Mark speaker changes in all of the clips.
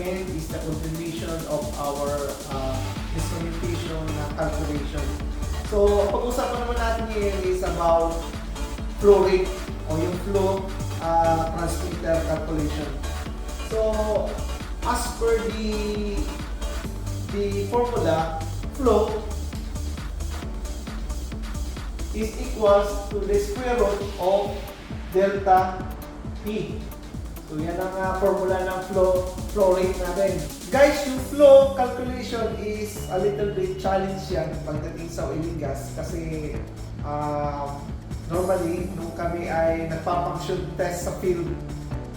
Speaker 1: again is the contribution of our instrumentation calculation. So, pag-usapan naman natin ngayon is about flow rate o yung flow transmitter calculation. So, as per the formula, flow is equals to the square root of delta P. So, yan ang formula ng flow rate natin. Guys, yung flow calculation is a little bit challenge yan pagdating sa oil and gas kasi normally, nung kami ay nagpa-function test sa field,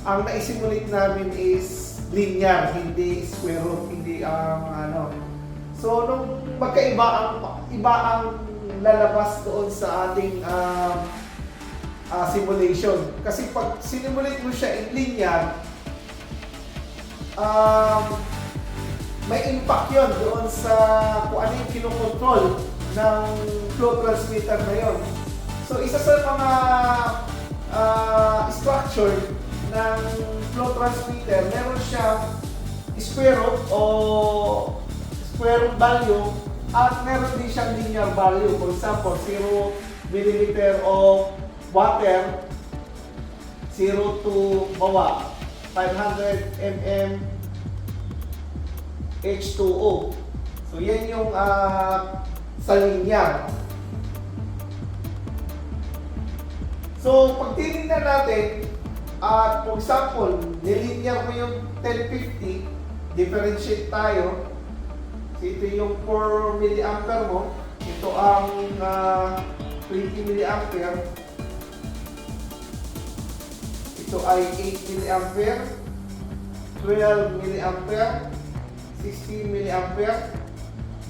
Speaker 1: ang naisimulate namin is linear, hindi square root, hindi So, nung magkaiba ang lalabas doon sa ating simulation. Kasi pag sinimulate mo siya in linear, may impact yon doon sa kung ano yung kinokontrol ng flow transmitter na yon. So, isa sa mga structure ng flow transmitter, meron siyang square root o square root value at meron din siyang linear value. For example, 0 milliliter of water, 0 to 500 mm H2O. So, yan yung sa linear. So, pag tinignan natin, for example, nilinear mo yung 1050, differentiate tayo. So, ito yung 4 milliampere mo. Ito ang 20 milliampere. Ito ay 8 milliampere, 12 milliampere, 16 milliampere.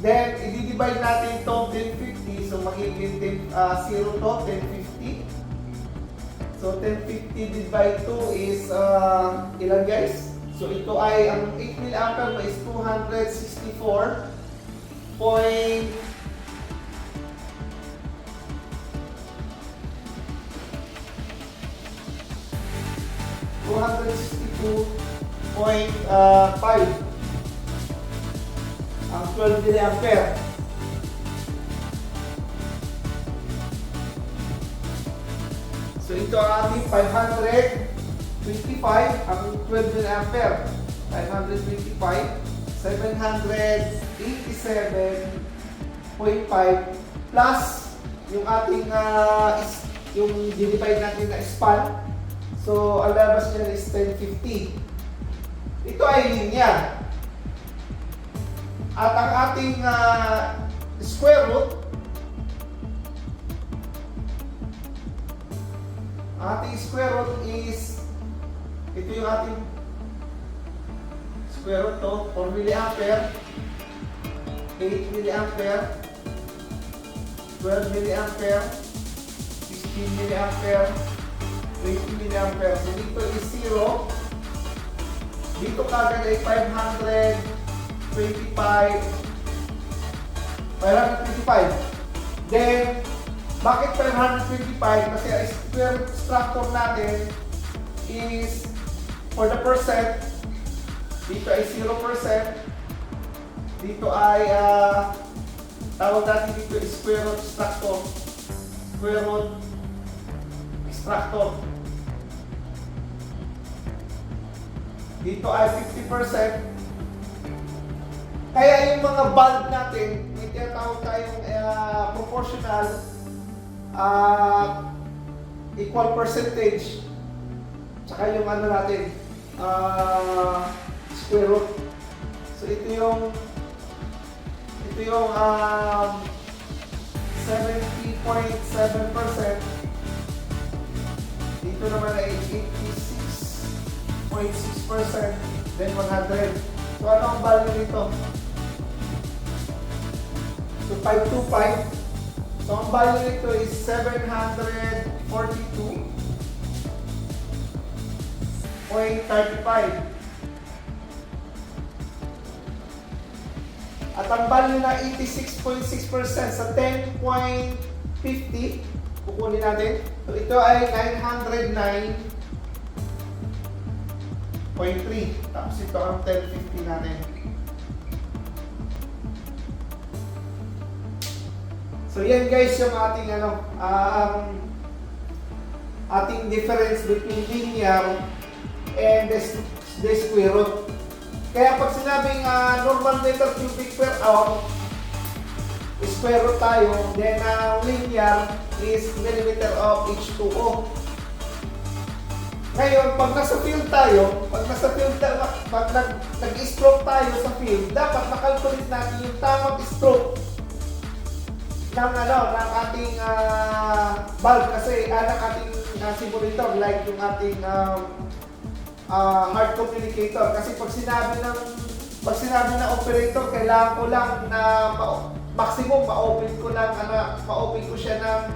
Speaker 1: Then, i-divide natin itong 1050. So, magiging 0 to 1050. So, 1050 divided by 2 is ilan guys? So, ito ay, ang 8 milliampere is 264. 262.5 ang 12 milliampere. So, ito ang ating 525, ang 12 milliampere. 525, 787.5 plus yung ating yung divide natin na span. So, ang labas niya is 1050. Ito ay linear. At ang ating square root, is, ito yung ating square root to, 4 milliampere, 8 milliampere, 12 milliampere, 16 milliampere, 20 milliampere. So, dito is 0. Dito kagad ay 525. Then, bakit 525? Kasi ang square root structure natin is for the percent. Dito ay 0%. Dito ay tawag natin dito is square root structure. Square root structure. Dito ay 50%. Kaya yung mga bulb natin, may tinatawag tayong proportional equal percentage. Tsaka yung ano natin, square root. So ito yung 70.7%. Dito naman ay 86.6%. Then 100. So ano ang value nito? So 525. So ang value nito is 742.35. At ang value na 86.6% sa 10.50, kukunin natin. So ito ay 909 0.3. Tapos ito ang 1050 natin. So yan guys yung ating ating difference between linear and the square root. Kaya pag sinabing normal meter cubic per hour, square root tayo, then linear is millimeter of H2O. Ngayon, pag nasa field tayo, pag nag-stroke tayo sa field, dapat makalculate natin yung tamang stroke ng ating valve kasi ng ating simulator, like yung ating hard communicator. Kasi pag sinabi ng operator, kailangan ko lang na maximum ma-open ko siya ng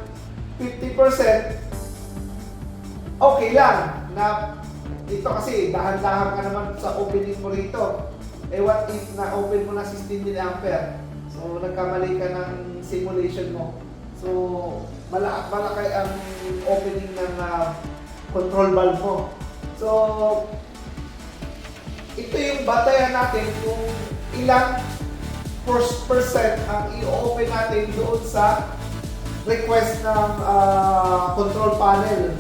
Speaker 1: 50%, okay lang na dito kasi dahan-dahan ka naman sa opening mo rito. Eh what if na-open mo na 16 mA? So nagkamali ka ng simulation mo. So malaki ang opening ng control valve mo. So ito yung batayan natin kung ilang percent ang i-open natin doon sa request ng control panel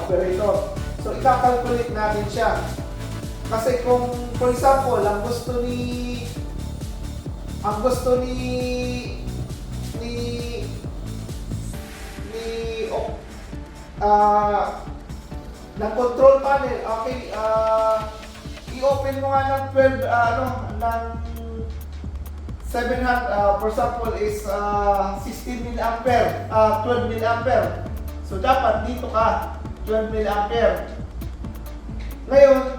Speaker 1: operator. So ika-calculate natin siya. Kasi kung for example, ang gusto ng control panel, okay, i-open mo nga ng 12 ng 700, for example is 16 mA, 12 mA. So dapat dito ka 12 mA. Ngayon,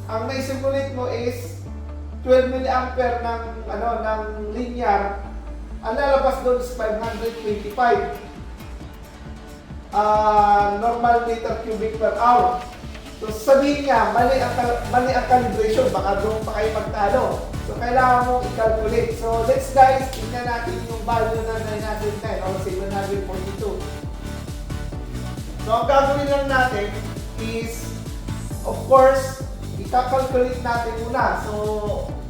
Speaker 1: ang na-simulate mo is 12 mA ng linear. Ang lalabas doon is 525 normal meter cubic per hour. So sabihin niya, mali ang calibration, baka doon pa kayo magtalo. So kailangan mo i-calculate. So let's guys, tingnan natin yung value na 910 or 742. So ang gagawin lang natin is, of course, i-calculate natin muna. So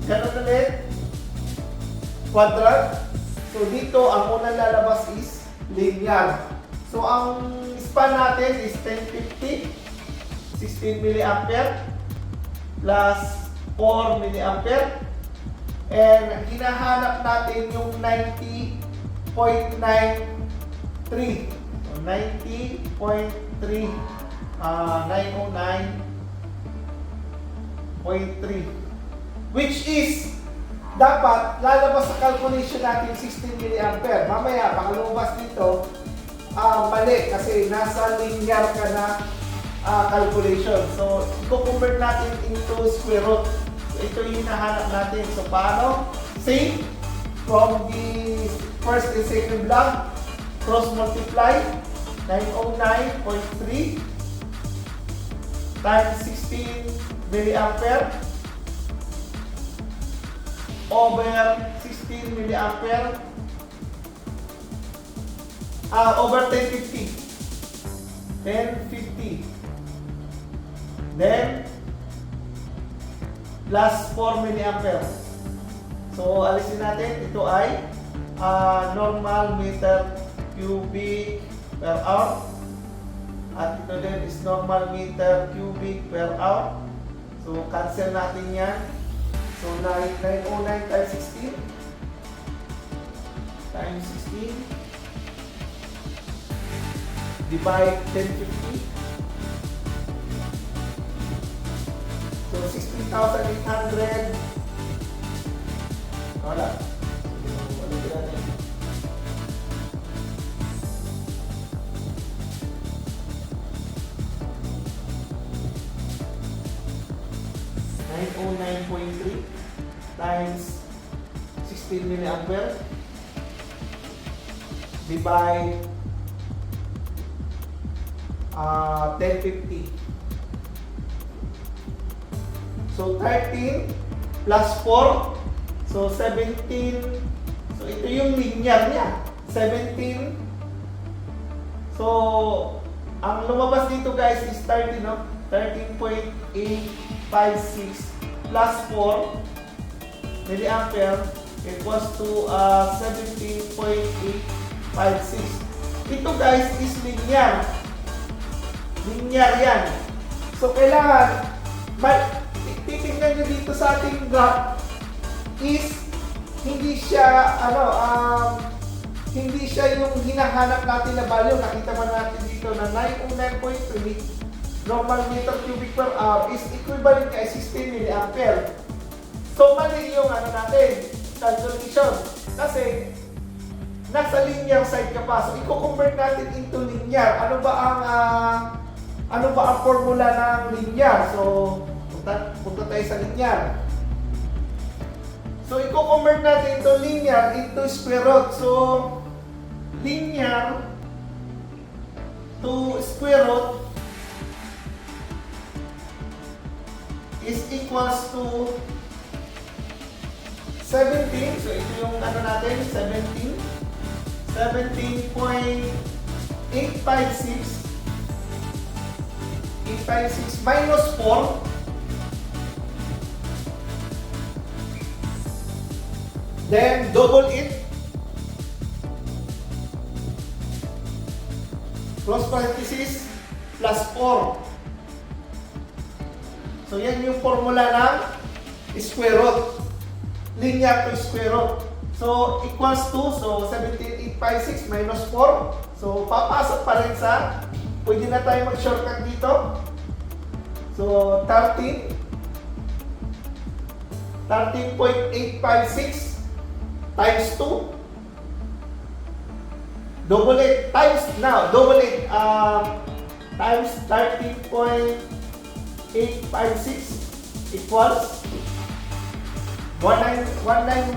Speaker 1: ganun ulit, quadrant. So dito, ang unang lalabas is linear. So ang span natin is 1050, 16 mA plus 4 mA. And hinahanap natin yung 90.93. So 90.3, 909.3. Which is, dapat lalabas sa calculation natin 16 mA. Mamaya, baka lumabas dito, mali kasi nasa linear ka na calculation. So, i-convert natin into square root. So, ito yung hinahanap natin. So, paano? Same. From the first and second block, cross multiply 909.3 times 16 mA over 16 mA over 1050. 1050. Then plus 4 mA. So alisin natin, ito ay normal meter cubic per hour. At ito din is normal meter cubic per hour. So cancel natin yan. So 909 times 16 times 16 divide 1050. So 16,800. Wala. So ano ba natin? .3 times 16 mA divide 1050. So 13 plus 4, so 17. So ito yung linear niya, 17. So ang lumabas dito guys is 13, no? 13.85 plus 4 milliampere equals to 17.856. Ito guys is linear. Linear yan. So kailangan, titingnan nyo dito sa ating graph is hindi siya hindi siya yung hinahanap natin na value. Nakita man natin dito na 909.3 normal meter cubic per hour is equivalent kay 16 milliampere. So mali yung natin, calculation. Kasi nasa linear side ka pa. So i-convert natin into linear. Ano ba ang formula ng linear? So punta tayo sa linear. So i-convert natin into linear into square root. So linear to square root is equals to 17. So ito yung natin, 856 minus 4 then double it close parenthesis plus 4. So yan yung formula ng square root, linear to square root. So equals to, so 17,856 minus 4. So papasok pa rin sa, pwede na tayo mag-shortcut dito. So 13.856 times 2. Double it times, now double it times 13.856 equals 191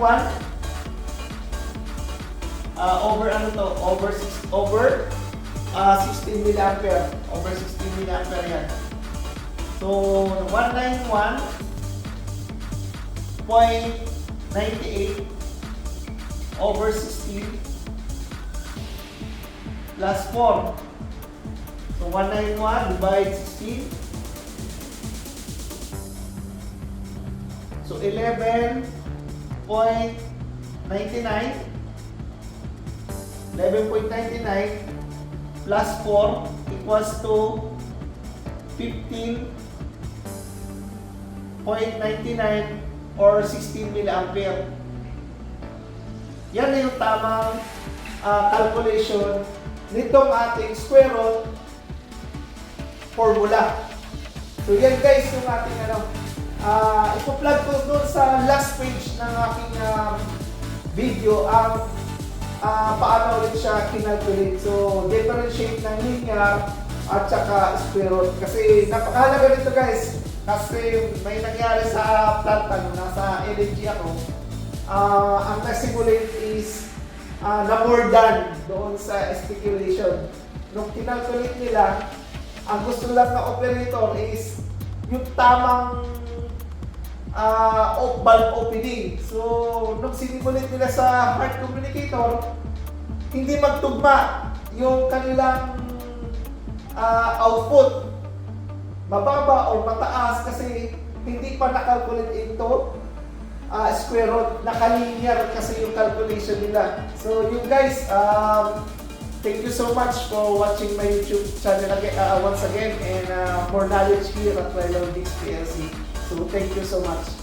Speaker 1: over over 16 milliampere, over 16 milliampere yan. So 191.98 over 16 plus 4. So 191 divided 16. So 11.99 plus 4 equals to 15.99 or 16 milliampere. Yan na yung tamang calculation nitong ating square root formula. So yan guys yung ating ipo-plug ko doon sa last page ng aking video ang paano ulit siya kinalculate. So differentiate ng linear at saka square root. Kasi napakahalaga nito guys. Kasi may nangyari sa plant, nasa LNG ako. Ang na-simulate is na more than doon sa speculation. Nung kinalculate nila, ang gusto lang na operator is yung tamang valve opening. So, nung sinimulate nila sa heart communicator, hindi magtugma yung kanilang output. Mababa o mataas kasi hindi pa nakalculate into square root. Nakalinear kasi yung calculation nila. So, you guys, thank you so much for watching my YouTube channel again, once again, and more knowledge here at Twilight Dix PLC. So thank you so much.